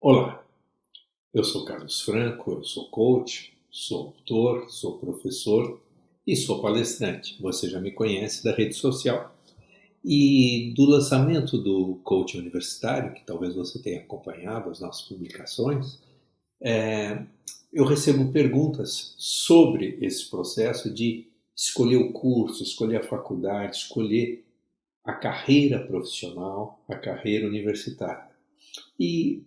Olá, eu sou Carlos Franco, eu sou coach, sou autor, sou professor e sou palestrante. Você já me conhece da rede social. E do lançamento do coaching universitário, que talvez você tenha acompanhado as nossas publicações, eu recebo perguntas sobre esse processo de escolher o curso, escolher a faculdade, escolher a carreira profissional, a carreira universitária. E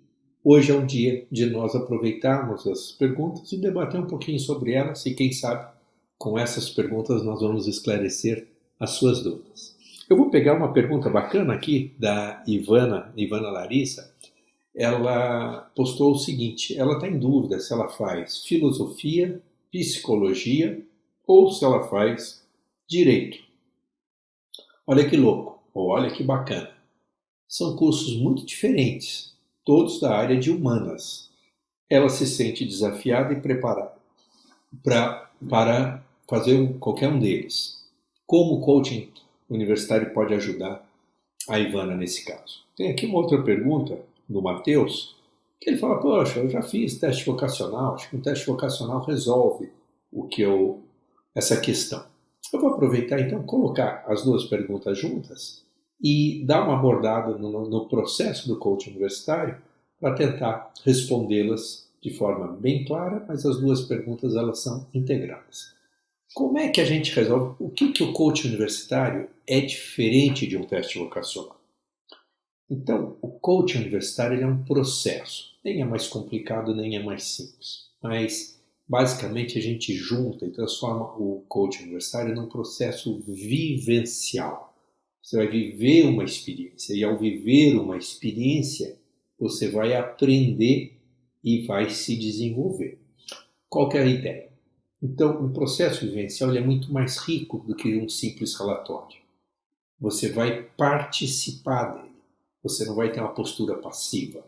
hoje é um dia de nós aproveitarmos essas perguntas e debater um pouquinho sobre elas e, quem sabe, com essas perguntas nós vamos esclarecer as suas dúvidas. Eu vou pegar uma pergunta bacana aqui da Ivana Larissa. Ela postou o seguinte: ela está em dúvida se ela faz filosofia, psicologia ou se ela faz direito. Olha que louco, ou olha que bacana. São cursos muito diferentes, todos da área de humanas. Ela se sente desafiada e preparada para fazer qualquer um deles. Como o coaching universitário pode ajudar a Ivana nesse caso? Tem aqui uma outra pergunta do Matheus, que ele fala: poxa, eu já fiz teste vocacional, acho que um teste vocacional resolve essa questão. Eu vou aproveitar então colocar as duas perguntas juntas e dar uma abordada no processo do coaching universitário para tentar respondê-las de forma bem clara, mas as duas perguntas elas são integradas. Como é que a gente resolve? O que o coaching universitário é diferente de um teste vocacional? Então, o coaching universitário é um processo, nem é mais complicado, nem é mais simples, mas basicamente a gente junta e transforma o coaching universitário num processo vivencial. Você vai viver uma experiência e ao viver uma experiência você vai aprender e vai se desenvolver. Qual que é a ideia? Então, um processo vivencial é muito mais rico do que um simples relatório. Você vai participar dele. Você não vai ter uma postura passiva.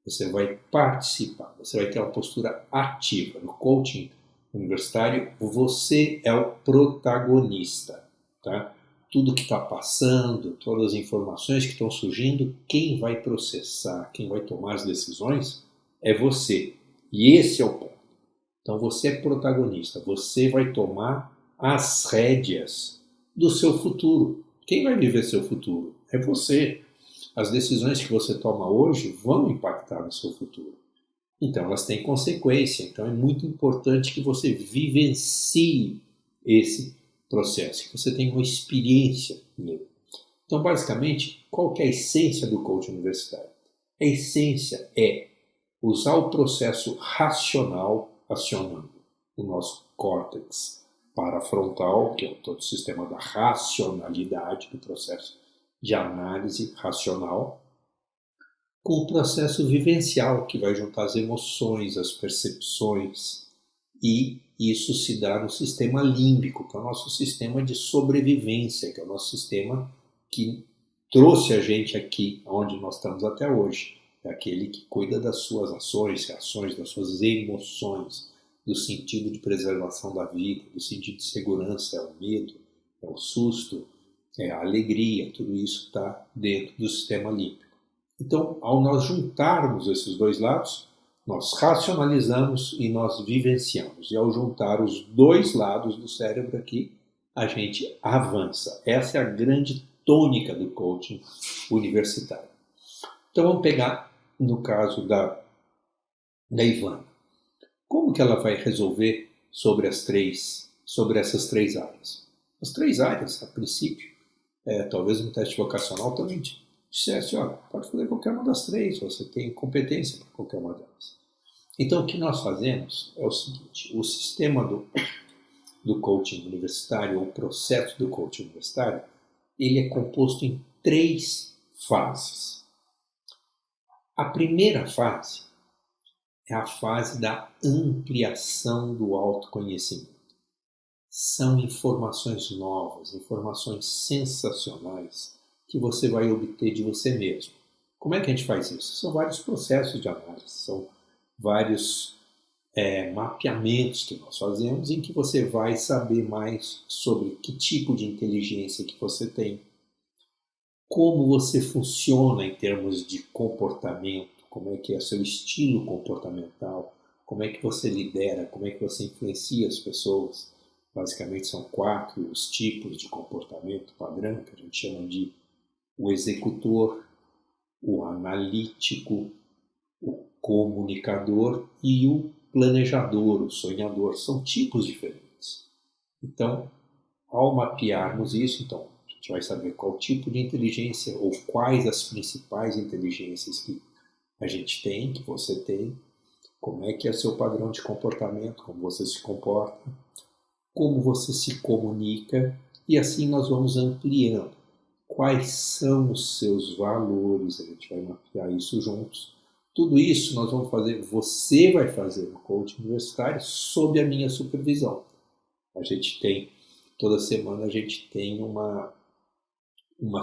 Você vai participar. Você vai ter uma postura ativa. No coaching universitário, você é o protagonista, tá? Tudo que está passando, todas as informações que estão surgindo, quem vai processar, quem vai tomar as decisões é você. E esse é o ponto. Então você é protagonista, você vai tomar as rédeas do seu futuro. Quem vai viver seu futuro? É você. As decisões que você toma hoje vão impactar no seu futuro. Então elas têm consequência. Então é muito importante que você vivencie esse processo, que você tenha uma experiência nele. Então, basicamente, qual que é a essência do coaching universitário? A essência é usar o processo racional acionando o nosso córtex parafrontal, que é todo o sistema da racionalidade, do processo de análise racional, com o processo vivencial, que vai juntar as emoções, as percepções, e isso se dá no sistema límbico, que é o nosso sistema de sobrevivência, que é o nosso sistema que trouxe a gente aqui, onde nós estamos até hoje. É aquele que cuida das suas ações, reações, das suas emoções, do sentido de preservação da vida, do sentido de segurança, é o medo, é o susto, é a alegria, tudo isso está dentro do sistema límbico. Então, ao nós juntarmos esses dois lados, nós racionalizamos e nós vivenciamos. E ao juntar os dois lados do cérebro aqui, a gente avança. Essa é a grande tônica do coaching universitário. Então vamos pegar no caso da Ivana. Como que ela vai resolver sobre essas três áreas? As três áreas, a princípio, talvez um teste vocacional também dissesse: olha, pode fazer qualquer uma das três, você tem competência para qualquer uma delas. Então o que nós fazemos é o seguinte: o sistema do coaching universitário, ou o processo do coaching universitário, ele é composto em três fases. A primeira fase é a fase da ampliação do autoconhecimento. São informações novas, informações sensacionais que você vai obter de você mesmo. Como é que a gente faz isso? São vários processos de análise, são vários mapeamentos que nós fazemos em que você vai saber mais sobre que tipo de inteligência que você tem, como você funciona em termos de comportamento, como é que é o seu estilo comportamental, como é que você lidera, como é que você influencia as pessoas. Basicamente são 4 os tipos de comportamento padrão, que a gente chama de o executor, o analítico, o comunicador e o planejador, o sonhador. São tipos diferentes. Então, ao mapearmos isso, então, a gente vai saber qual tipo de inteligência ou quais as principais inteligências que a gente tem, que você tem, como é que é o seu padrão de comportamento, como você se comporta, como você se comunica, e assim nós vamos ampliando. Quais são os seus valores, a gente vai mapear isso juntos. Tudo isso nós vamos fazer, você vai fazer no coaching universitário sob a minha supervisão. A gente tem, toda semana a gente tem uma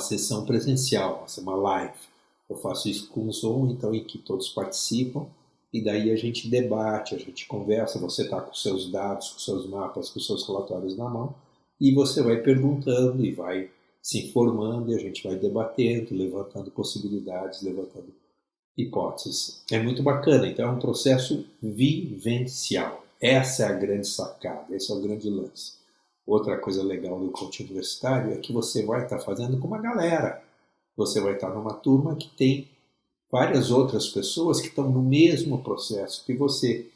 sessão presencial, uma live. Eu faço isso com o Zoom, então em que todos participam, e daí a gente debate, a gente conversa, você está com seus dados, com seus mapas, com seus relatórios na mão, e você vai perguntando e vai se informando, e a gente vai debatendo, levantando possibilidades, levantando hipóteses. É muito bacana, então é um processo vivencial. Essa é a grande sacada, esse é o grande lance. Outra coisa legal do coaching universitário é que você vai estar fazendo com uma galera. Você vai estar numa turma que tem várias outras pessoas que estão no mesmo processo que você.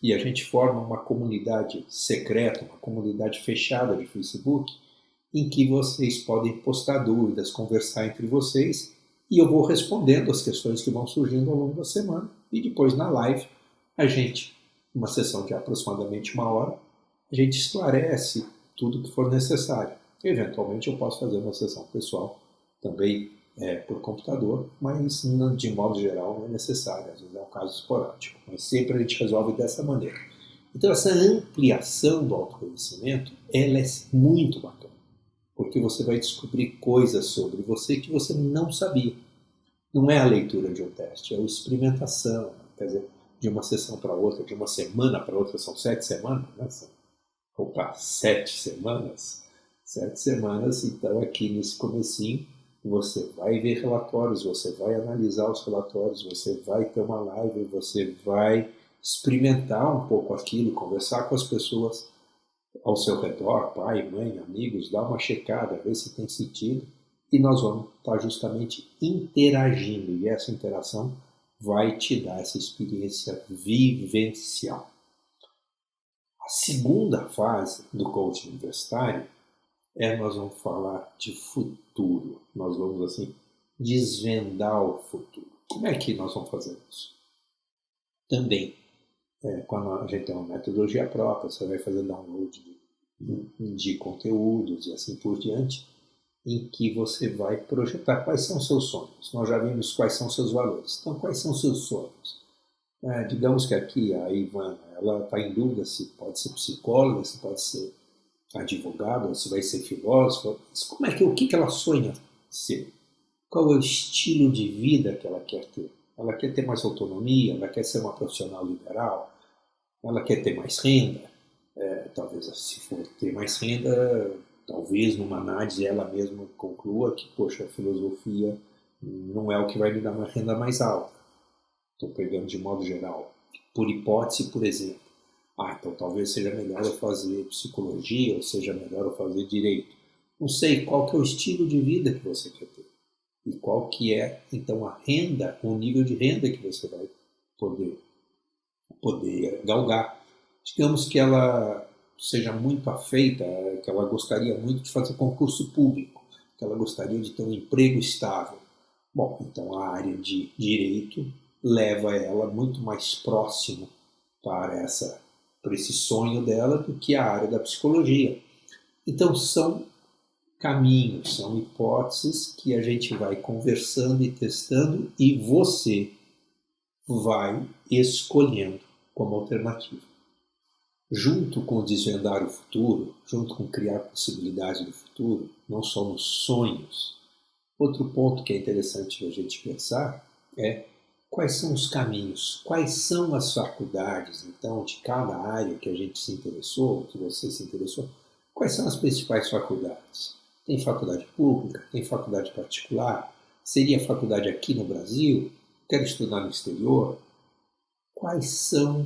E a gente forma uma comunidade secreta, uma comunidade fechada de Facebook, em que vocês podem postar dúvidas, conversar entre vocês, e eu vou respondendo as questões que vão surgindo ao longo da semana. E depois na live, a gente, uma sessão de aproximadamente 1 hora, a gente esclarece tudo que for necessário. Eventualmente eu posso fazer uma sessão pessoal também por computador, mas de modo geral não é necessário, às vezes é um caso esporádico, mas sempre a gente resolve dessa maneira. Então essa ampliação do autoconhecimento, ela é muito bacana, porque você vai descobrir coisas sobre você que você não sabia. Não é a leitura de um teste, é a experimentação, quer dizer, de uma sessão para outra, de uma semana para outra, são 7 semanas, né? Opa, 7 semanas? 7 semanas, então aqui nesse comecinho, você vai ver relatórios, você vai analisar os relatórios, você vai ter uma live, você vai experimentar um pouco aquilo, conversar com as pessoas ao seu redor, pai, mãe, amigos, dá uma checada, ver se tem sentido, e nós vamos estar justamente interagindo, e essa interação vai te dar essa experiência vivencial. A segunda fase do coaching universitário nós vamos falar de futuro, nós vamos assim desvendar o futuro. Como é que nós vamos fazer isso? Também, quando a gente tem uma metodologia própria, você vai fazer download de conteúdos e assim por diante, em que você vai projetar quais são os seus sonhos. Nós já vimos quais são os seus valores. Então, quais são os seus sonhos? Digamos que aqui a Ivana, ela está em dúvida se pode ser psicóloga, se pode ser advogada, se vai ser filósofa. Como é que, o que ela sonha ser? Qual é o estilo de vida que ela quer ter? Ela quer ter mais autonomia? Ela quer ser uma profissional liberal? Ela quer ter mais renda? Talvez, se for ter mais renda, talvez numa análise ela mesma conclua que, poxa, a filosofia não é o que vai me dar uma renda mais alta. Estou pegando de modo geral. Por hipótese, por exemplo. Então talvez seja melhor eu fazer psicologia, ou seja melhor eu fazer direito. Não sei qual que é o estilo de vida que você quer ter. E qual que é, então, a renda, o nível de renda que você vai poder galgar. Digamos que ela seja muito afeita, que ela gostaria muito de fazer concurso público, que ela gostaria de ter um emprego estável. Bom, então a área de direito leva ela muito mais próximo para esse sonho dela do que a área da psicologia. Então são caminhos, são hipóteses que a gente vai conversando e testando e você vai escolhendo como alternativa. Junto com desvendar o futuro, junto com criar possibilidades do futuro, não só nos sonhos. Outro ponto que é interessante a gente pensar é quais são os caminhos, quais são as faculdades, então, de cada área que a gente se interessou, que você se interessou, quais são as principais faculdades? Tem faculdade pública, tem faculdade particular, seria faculdade aqui no Brasil, quero estudar no exterior, quais são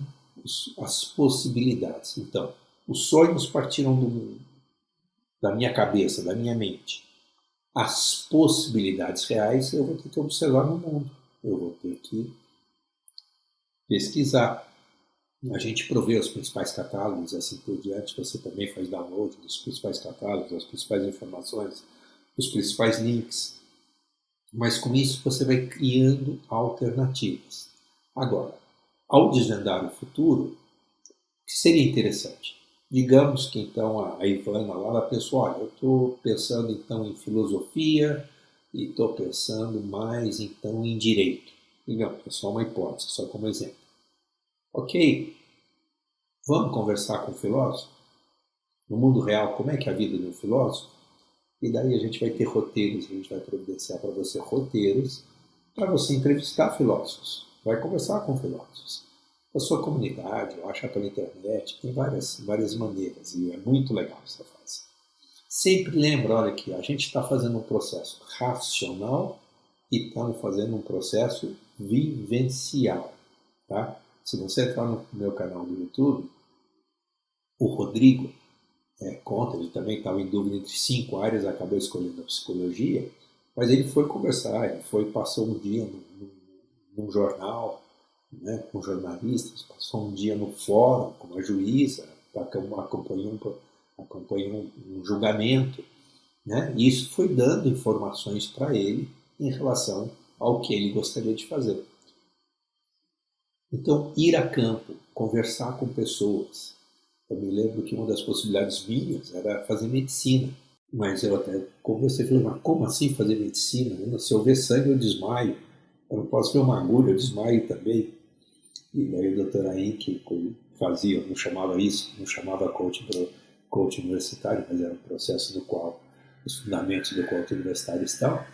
as possibilidades? Então, os sonhos partiram da minha cabeça, da minha mente. As possibilidades reais eu vou ter que observar no mundo, eu vou ter que pesquisar. A gente provê os principais catálogos e assim por diante, você também faz download dos principais catálogos, das principais informações, dos principais links, mas com isso você vai criando alternativas. Agora, ao desvendar o futuro, o que seria interessante? Digamos que então a Ivana lá, ela pensou, olha, eu estou pensando então em filosofia e estou pensando mais então em direito. Digamos, é só uma hipótese, só como exemplo. Ok, vamos conversar com um filósofo? No mundo real, como é que é a vida de um filósofo? E daí a gente vai ter roteiros, a gente vai providenciar para você roteiros para você entrevistar filósofos. Vai conversar com filósofos. A sua comunidade, ou achar pela internet, tem várias maneiras e é muito legal essa fase. Sempre lembra, olha aqui, a gente está fazendo um processo racional e estamos fazendo um processo vivencial. Tá? Se você entrar no meu canal do YouTube, o Rodrigo conta, ele também estava em dúvida entre 5 áreas, acabou escolhendo a psicologia, mas ele foi conversar, passou um dia num jornal, né, com jornalistas, passou um dia no fórum com uma juíza, acompanhou um julgamento, né, e isso foi dando informações para ele em relação ao que ele gostaria de fazer. Então, ir a campo, conversar com pessoas. Eu me lembro que uma das possibilidades minhas era fazer medicina, mas eu até conversei, falei, mas como assim fazer medicina? Se eu ver sangue eu desmaio, eu não posso ver uma agulha, eu desmaio também. E daí o doutor Ain, que fazia, não chamava isso, não chamava coaching universitário, mas era um processo no qual os fundamentos do coaching universitário estão,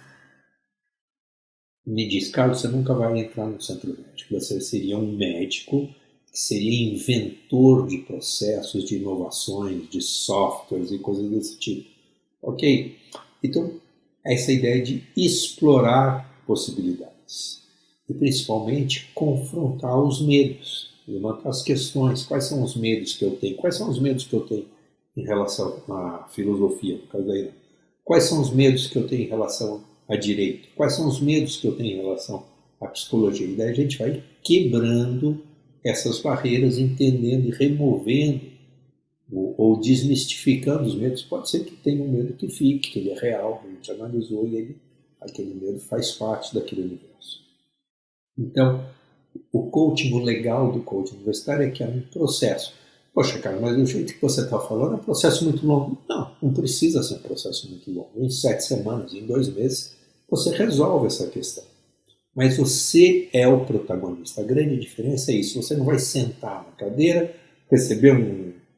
me disse, Carlos, você nunca vai entrar no centro médico, você seria um médico que seria inventor de processos, de inovações, de softwares e coisas desse tipo. Ok? Então, essa ideia de explorar possibilidades. E principalmente confrontar os medos, levantar as questões. Quais são os medos que eu tenho? Quais são os medos que eu tenho em relação à filosofia, no caso daí? Quais são os medos que eu tenho em relação a direito? Quais são os medos que eu tenho em relação à psicologia? E daí a gente vai quebrando essas barreiras, entendendo e removendo ou desmistificando os medos. Pode ser que tenha um medo que fique, que ele é real, a gente analisou e aquele medo faz parte daquele universo. Então, o legal do coaching universitário é que é um processo. Poxa, cara, mas do jeito que você está falando é um processo muito longo. Não precisa ser um processo muito longo. Em 7 semanas, em 2 meses, você resolve essa questão. Mas você é o protagonista. A grande diferença é isso. Você não vai sentar na cadeira, receber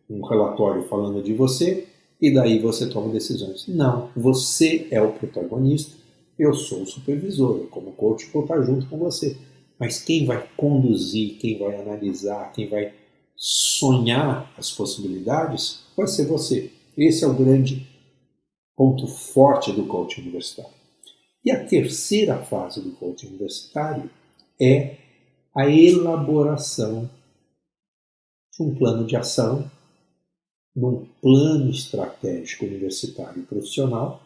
um relatório falando de você e daí você toma decisões. Não, você é o protagonista. Eu sou o supervisor. Eu, como coach, vou estar junto com você. Mas quem vai conduzir, quem vai analisar, quem vai sonhar as possibilidades vai ser você. Esse é o grande ponto forte do coaching universitário. E a terceira fase do coaching universitário é a elaboração de um plano de ação, de um plano estratégico universitário e profissional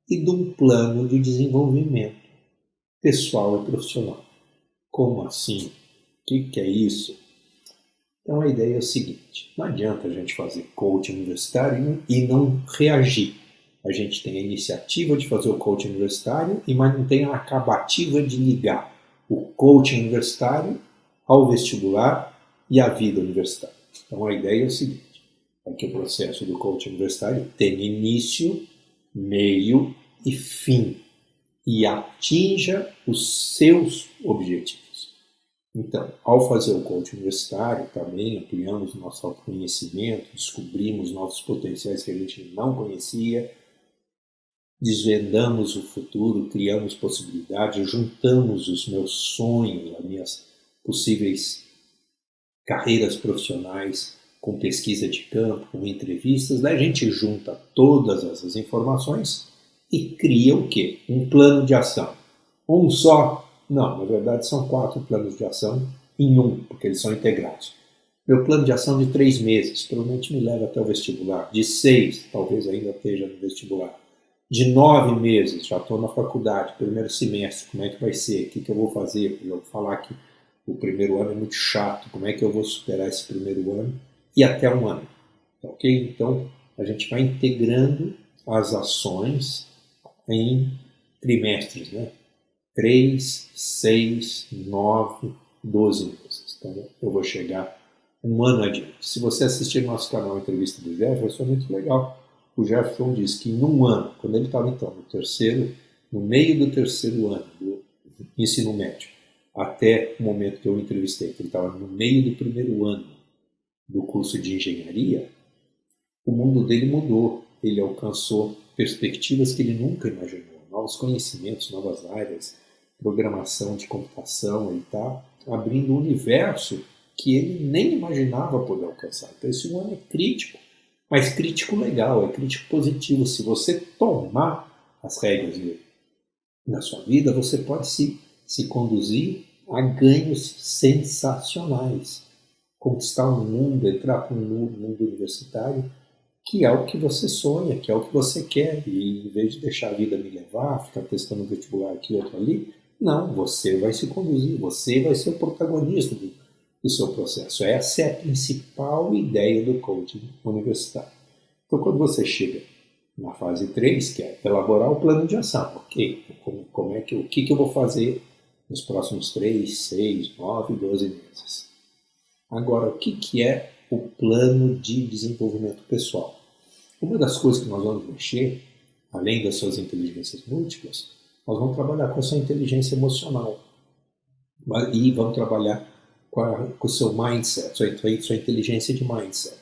e de um plano de desenvolvimento pessoal e profissional. Como assim? O que é isso? Então a ideia é o seguinte, não adianta a gente fazer coaching universitário e não reagir. A gente tem a iniciativa de fazer o coaching universitário, mas não tem a acabativa de ligar o coaching universitário ao vestibular e à vida universitária. Então a ideia é o seguinte, é que o processo do coaching universitário tenha início, meio e fim e atinja os seus objetivos. Então, ao fazer o coaching universitário, também ampliamos nosso autoconhecimento, descobrimos novos potenciais que a gente não conhecia, desvendamos o futuro, criamos possibilidades, juntamos os meus sonhos, as minhas possíveis carreiras profissionais com pesquisa de campo, com entrevistas, daí a gente junta todas essas informações e cria o quê? Um plano de ação. Um só? Não, na verdade são 4 planos de ação em um, porque eles são integrados. Meu plano de ação de 3 meses, provavelmente me leva até o vestibular. De 6, talvez ainda esteja no vestibular. De 9 meses, já estou na faculdade, primeiro semestre, como é que vai ser? O que eu vou fazer? Eu vou falar que o primeiro ano é muito chato, como é que eu vou superar esse primeiro ano? E até um ano, ok? Então, a gente vai integrando as ações em trimestres, né? 3, 6, 9, 12 meses. Então, eu vou chegar um ano adiante. Se você assistir no nosso canal a entrevista do Jefferson, é muito legal. O Jefferson disse que em um ano, quando ele estava então no meio do terceiro ano do ensino médio, até o momento que eu o entrevistei, que ele estava no meio do primeiro ano do curso de engenharia, o mundo dele mudou. Ele alcançou perspectivas que ele nunca imaginou, novos conhecimentos, novas áreas, programação de computação. Ele está abrindo um universo que ele nem imaginava poder alcançar. Então esse um ano é crítico, mas crítico legal, é crítico positivo. Se você tomar as regras na sua vida, você pode se conduzir a ganhos sensacionais. Conquistar um mundo, entrar para um mundo universitário, que é o que você sonha, que é o que você quer. E em vez de deixar a vida me levar, ficar testando um vestibular aqui, outro ali, não, você vai se conduzir, você vai ser o protagonista do seu processo. Essa é a principal ideia do coaching universitário. Então, quando você chega na fase 3, que é elaborar o plano de ação, ok, o que eu vou fazer nos próximos 3, 6, 9, 12 meses. Agora, o que é o plano de desenvolvimento pessoal? Uma das coisas que nós vamos mexer, além das suas inteligências múltiplas, nós vamos trabalhar com a sua inteligência emocional e vamos trabalhar com o seu mindset, sua inteligência de mindset.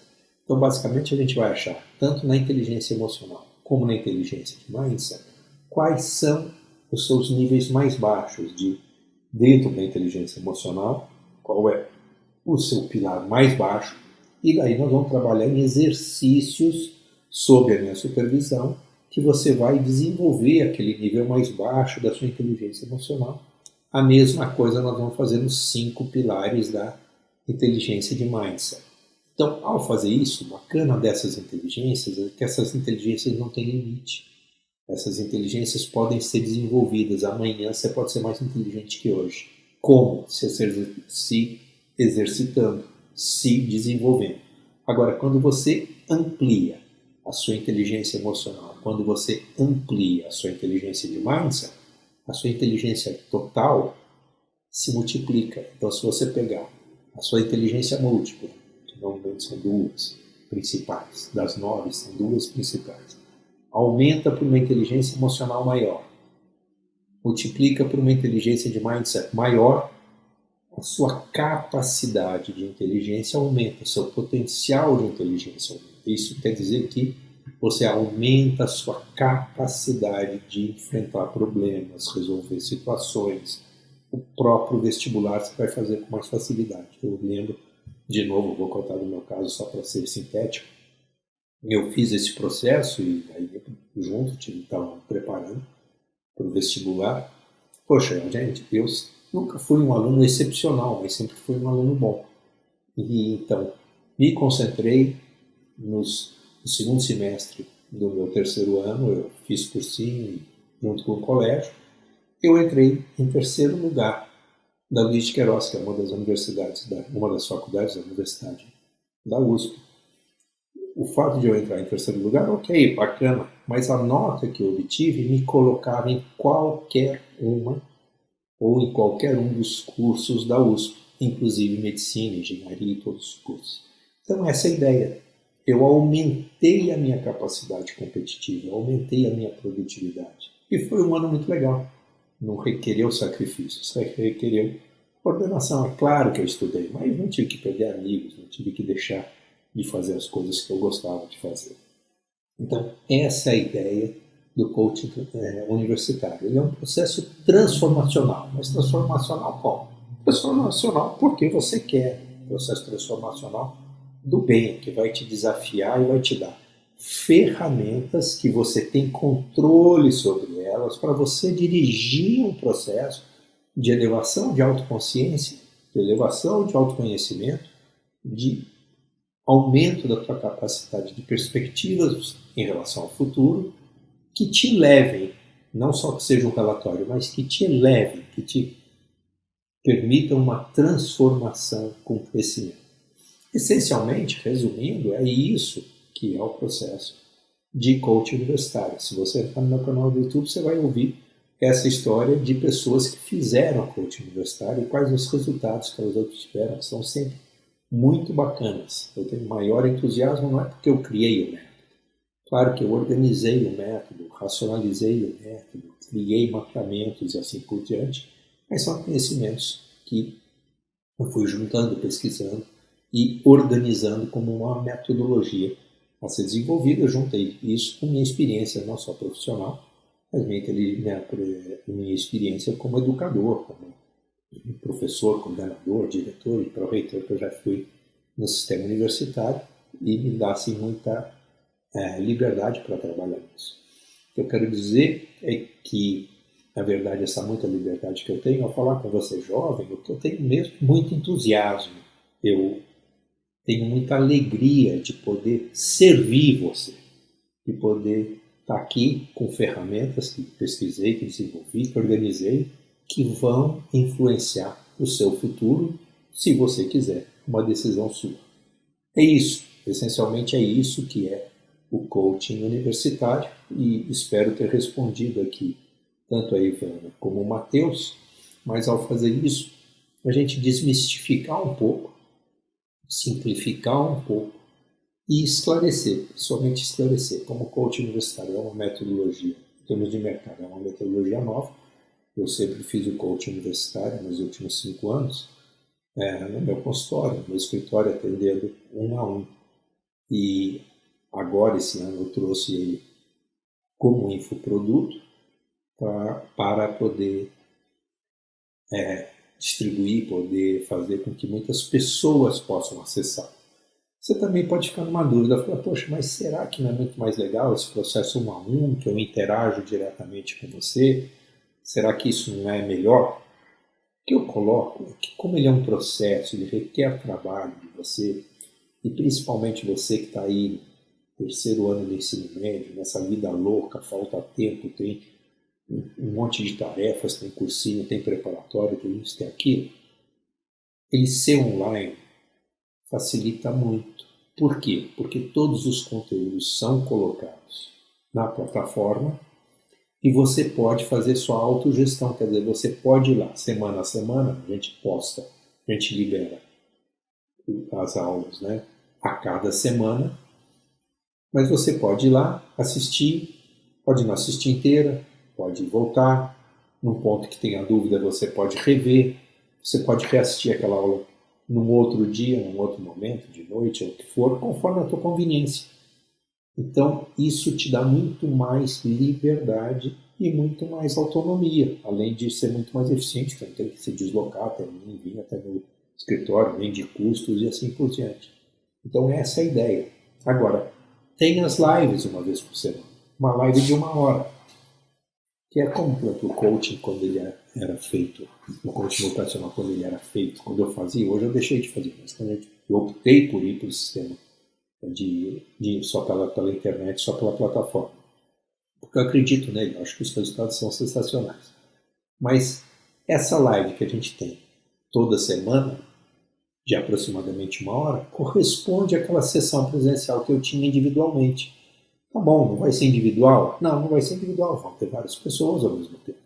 Então, basicamente, a gente vai achar, tanto na inteligência emocional como na inteligência de mindset, quais são os seus níveis mais baixos dentro da inteligência emocional, qual é o seu pilar mais baixo, e daí nós vamos trabalhar em exercícios sob a minha supervisão, que você vai desenvolver aquele nível mais baixo da sua inteligência emocional. A mesma coisa nós vamos fazer nos 5 pilares da inteligência de mindset. Então, ao fazer isso, o bacana dessas inteligências é que essas inteligências não têm limite. Essas inteligências podem ser desenvolvidas. Amanhã você pode ser mais inteligente que hoje. Como? Se exercitando, se desenvolvendo. Agora, quando você amplia a sua inteligência emocional, quando você amplia a sua inteligência de mindset, a sua inteligência total se multiplica. Então, se você pegar a sua inteligência múltipla, que normalmente são 2 principais, das 9 são 2 principais, aumenta para uma inteligência emocional maior, multiplica por uma inteligência de mindset maior, a sua capacidade de inteligência aumenta, o seu potencial de inteligência aumenta. Isso quer dizer que você aumenta a sua capacidade de enfrentar problemas, resolver situações. O próprio vestibular você vai fazer com mais facilidade. Eu lembro, de novo, vou contar do meu caso só para ser sintético. Eu fiz esse processo e aí junto, estava preparando para o vestibular. Poxa, gente, eu nunca fui um aluno excepcional, mas sempre fui um aluno bom. E então, me concentrei no segundo semestre do meu terceiro ano, eu fiz cursinho junto com o colégio. Eu entrei em terceiro lugar da Luiz de Queiroz, que é uma das universidades, uma das faculdades da Universidade da USP. O fato de eu entrar em terceiro lugar, ok, bacana, mas a nota que eu obtive me colocava em qualquer uma ou em qualquer um dos cursos da USP, inclusive medicina, engenharia e todos os cursos. Então essa é a ideia. Eu aumentei a minha capacidade competitiva, aumentei a minha produtividade. E foi um ano muito legal. Não requereu sacrifício, só requereu coordenação. É claro que eu estudei, mas não tive que perder amigos, não tive que deixar de fazer as coisas que eu gostava de fazer. Então, essa é a ideia do coaching universitário. Ele é um processo transformacional. Mas transformacional como? Transformacional porque você quer. Processo transformacional do bem, que vai te desafiar e vai te dar ferramentas que você tem controle sobre elas para você dirigir um processo de elevação de autoconsciência, de elevação de autoconhecimento, de aumento da tua capacidade de perspectivas em relação ao futuro, que te levem, não só que seja um relatório, mas que te elevem, que te permitam uma transformação com crescimento. Essencialmente, resumindo, é isso que é o processo de coaching universitário. Se você entrar no meu canal do YouTube, você vai ouvir essa história de pessoas que fizeram coaching universitário e quais os resultados que elas obtiveram. São sempre muito bacanas. Eu tenho maior entusiasmo, não é porque eu criei o método. Claro que eu organizei o método, racionalizei o método, criei mapeamentos e assim por diante, mas são conhecimentos que eu fui juntando, pesquisando e organizando como uma metodologia a ser desenvolvida. Eu juntei isso com minha experiência, não só profissional, mas minha experiência como educador, como professor, coordenador, diretor e pró-reitor que eu já fui no sistema universitário, e me dá assim, muita liberdade para trabalhar nisso. O que eu quero dizer é que, na verdade, essa muita liberdade que eu tenho ao falar com você jovem, eu tenho mesmo muito entusiasmo. Eu tenho muita alegria de poder servir você, de poder estar aqui com ferramentas que pesquisei, que desenvolvi, que organizei, que vão influenciar o seu futuro, se você quiser, uma decisão sua. É isso, essencialmente é isso que é o coaching universitário, e espero ter respondido aqui tanto a Ivana como o Matheus, mas ao fazer isso, a gente desmistificar um pouco, simplificar um pouco e esclarecer, somente esclarecer, como coaching universitário é uma metodologia, em termos de mercado, é uma metodologia nova. Eu sempre fiz o coaching universitário nos últimos 5 anos, no meu consultório, no meu escritório, atendendo 1 a 1. E agora, esse ano, eu trouxe ele como infoproduto para poder distribuir, poder fazer com que muitas pessoas possam acessar. Você também pode ficar numa dúvida, falar, poxa, mas será que não é muito mais legal esse processo 1 a 1, que eu interajo diretamente com você? Será que isso não é melhor? O que eu coloco é que, como ele é um processo, ele requer trabalho de você, e principalmente você que está aí no 3º ano do ensino médio, nessa vida louca, falta tempo, tem um monte de tarefas, tem cursinho, tem preparatório, tem isso, tem aquilo, ele ser online facilita muito. Por quê? Porque todos os conteúdos são colocados na plataforma e você pode fazer sua autogestão, quer dizer, você pode ir lá, semana a semana, a gente posta, a gente libera as aulas, né, a cada semana, mas você pode ir lá, assistir, pode não assistir inteira, pode voltar, num ponto que tenha dúvida você pode rever, você pode reassistir aquela aula num outro dia, num outro momento, de noite, ou o que for, conforme a tua conveniência. Então, isso te dá muito mais liberdade e muito mais autonomia, além de ser muito mais eficiente, porque não tem que se deslocar até mim, vir até no escritório, nem de custos e assim por diante. Então, essa é a ideia. Agora, tem as lives uma vez por semana, uma live de 1 hora, que é completo o coaching quando ele era feito, o coaching vocacional quando ele era feito, quando eu fazia, hoje eu deixei de fazer, mas quando eu optei por ir para o sistema de só pela internet, só pela plataforma. Porque eu acredito nele, eu acho que os resultados são sensacionais. Mas essa live que a gente tem toda semana, de aproximadamente 1 hora, corresponde àquela sessão presencial que eu tinha individualmente. Tá bom, não vai ser individual? Não vai ser individual, vão ter várias pessoas ao mesmo tempo.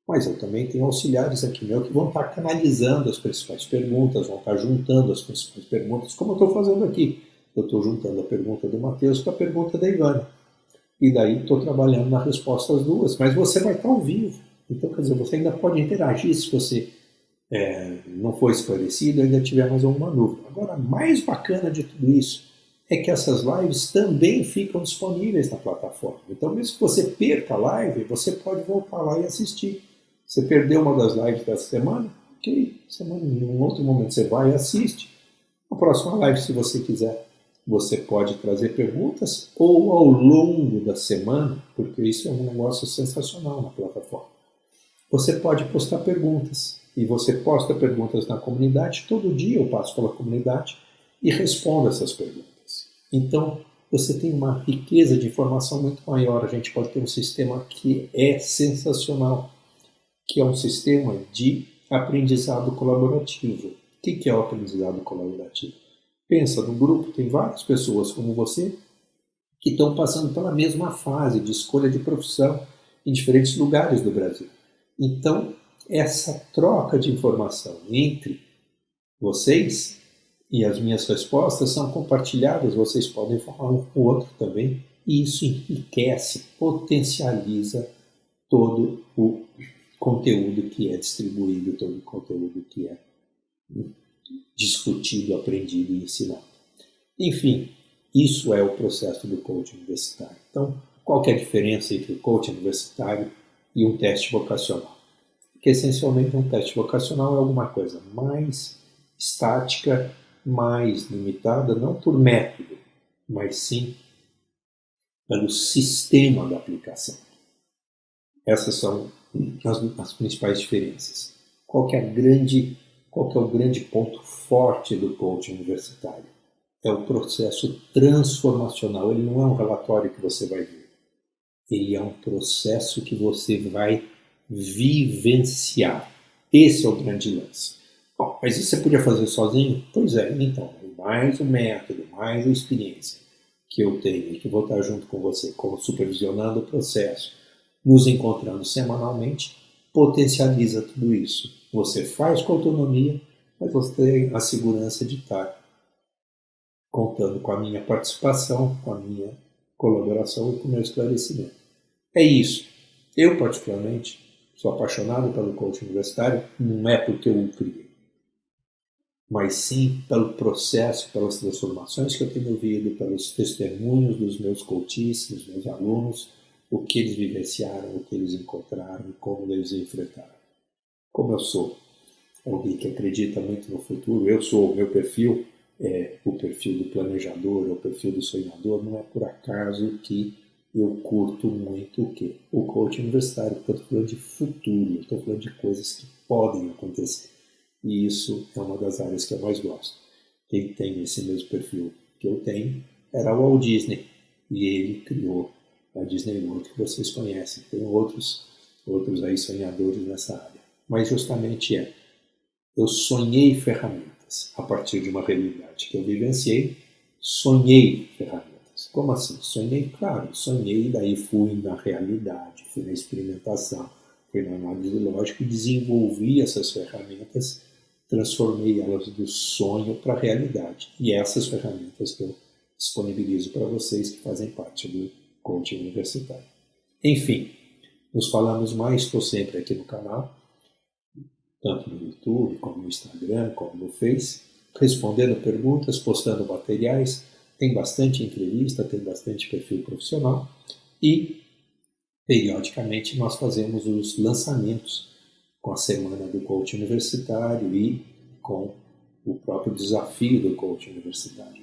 Mas eu também tenho auxiliares aqui meu que vão estar canalizando as principais perguntas, vão estar juntando as principais perguntas, como eu estou fazendo aqui. Eu estou juntando a pergunta do Matheus com a pergunta da Ivana. E daí estou trabalhando na resposta às duas, mas você vai estar ao vivo. Então, quer dizer, você ainda pode interagir se você não for esclarecido, ainda tiver mais alguma dúvida. Agora, mais bacana de tudo isso é que essas lives também ficam disponíveis na plataforma. Então, mesmo que você perca a live, você pode voltar lá e assistir. Você perdeu uma das lives dessa semana? Ok, em um outro momento você vai e assiste. Na próxima live, se você quiser, você pode trazer perguntas ou ao longo da semana, porque isso é um negócio sensacional na plataforma. Você pode postar perguntas, e você posta perguntas na comunidade. Todo dia eu passo pela comunidade e respondo essas perguntas. Então, você tem uma riqueza de informação muito maior. A gente pode ter um sistema que é sensacional, que é um sistema de aprendizado colaborativo. O que é o aprendizado colaborativo? Pensa, no grupo tem várias pessoas como você que estão passando pela mesma fase de escolha de profissão em diferentes lugares do Brasil. Então, essa troca de informação entre vocês e as minhas respostas são compartilhadas, vocês podem falar um com o outro também, e isso enriquece, potencializa todo o conteúdo que é distribuído, todo o conteúdo que é discutido, aprendido e ensinado. Enfim, isso é o processo do coaching universitário. Então, qual que é a diferença entre o coaching universitário e um teste vocacional? Porque, essencialmente, um teste vocacional é alguma coisa mais estática, mais limitada, não por método, mas sim pelo sistema da aplicação. Essas são as principais diferenças. Qual que é o grande ponto forte do coaching universitário? É o processo transformacional. Ele não é um relatório que você vai ver. Ele é um processo que você vai vivenciar. Esse é o grande lance. Bom, mas isso você podia fazer sozinho? Pois é, então, mais o método, mais a experiência que eu tenho e que vou estar junto com você, como supervisionando o processo, nos encontrando semanalmente, potencializa tudo isso. Você faz com autonomia, mas você tem a segurança de estar contando com a minha participação, com a minha colaboração e com o meu esclarecimento. É isso. Eu, particularmente, sou apaixonado pelo coaching universitário, não é porque eu o criei, mas sim pelo processo, pelas transformações que eu tenho vivido, pelos testemunhos dos meus coaches, dos meus alunos, o que eles vivenciaram, o que eles encontraram e como eles enfrentaram. Como eu sou alguém que acredita muito no futuro, o meu perfil é o perfil do planejador, é o perfil do sonhador, não é por acaso que eu curto muito o quê? O coaching universitário, porque eu estou falando de futuro, eu estou falando de coisas que podem acontecer. E isso é uma das áreas que eu mais gosto. Quem tem esse mesmo perfil que eu tenho era o Walt Disney, e ele criou a Disney World que vocês conhecem. Tem outros aí sonhadores nessa área. Mas justamente eu sonhei ferramentas a partir de uma realidade que eu vivenciei, sonhei ferramentas. Como assim? Sonhei? Claro, sonhei e daí fui na realidade, fui na experimentação, fui na análise lógica e desenvolvi essas ferramentas, transformei elas do sonho para a realidade. E essas ferramentas que eu disponibilizo para vocês que fazem parte do coaching universitário. Enfim, nos falamos mais, estou sempre aqui no canal, tanto no YouTube, como no Instagram, como no Face, respondendo perguntas, postando materiais, tem bastante entrevista, tem bastante perfil profissional e, periodicamente, nós fazemos os lançamentos com a Semana do Coaching Universitário e com o próprio desafio do Coaching Universitário.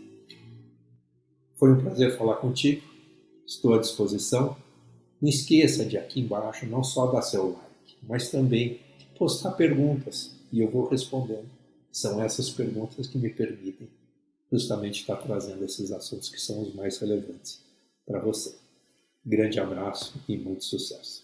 Foi um prazer falar contigo, estou à disposição. Não esqueça de aqui embaixo não só dar seu like, mas também postar perguntas e eu vou respondendo. São essas perguntas que me permitem justamente estar trazendo esses assuntos que são os mais relevantes para você. Grande abraço e muito sucesso!